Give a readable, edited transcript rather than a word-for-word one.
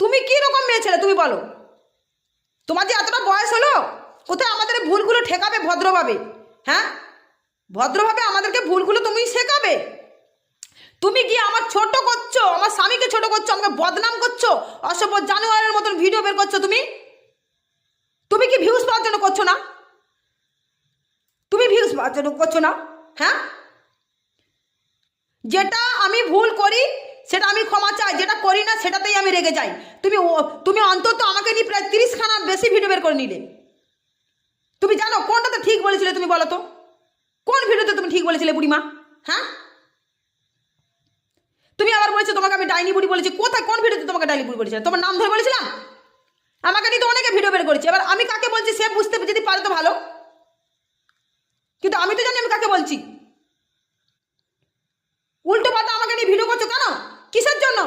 তুমি কি রকম মেয়ে ছেলে তুমি বলো? তোমার যে এতটা বয়স হলো, কোথায় আমাদের ভুলগুলো ঠেকাবে ভদ্রভাবে? হ্যাঁ, ভদ্রভাবে আমাদেরকে ভুলগুলো তুমি শেখাবে। তুমি গিয়ে আমার ছোট করছো, আমার স্বামীকে ছোট করছো, আমাকে বদনাম করছো, অসভ্য জানোয়ারের মতন ভিডিও বের করছো। তুমি তুমি কি ভিউজ পাওয়ার জন্য করছো না? তুমি ভিউজ পাওয়ার জন্য করছো না? হ্যাঁ, যেটা আমি ভুল করি সেটা আমি ক্ষমা চাই, যেটা করি না সেটাতেই আমি রেগে যাই। তুমি অন্তত আমাকে নিয়ে প্রায় 30খানা বেশি ভিডিও বের করে নিলে। তুমি জানো কোনটাতে ঠিক বলেছিলে? তুমি বলো তো, কোন ভিডিওতে তুমি ঠিক বলেছিলে বুড়িমা? হ্যাঁ, তুমি আবার বলেছো তোমাকে আমি ডাইনি বুড়ি বলেছি। কোথায়, কোন ভিডিওতে তোমাকে ডাইনি বুড়ি বলেছিলাম? তোমার নাম ধরে বলেছিলাম? আমাকে নিয়ে তো অনেকে ভিডিও বের করেছে। এবার আমি কাকে বলছি সে বুঝতে যদি পারে তো ভালো, কিন্তু আমি তো জানি আমি কাকে বলছি। উল্টো পাল্টা আমাকে নিয়ে ভিডিও করছো কেন? কিসের জন্য?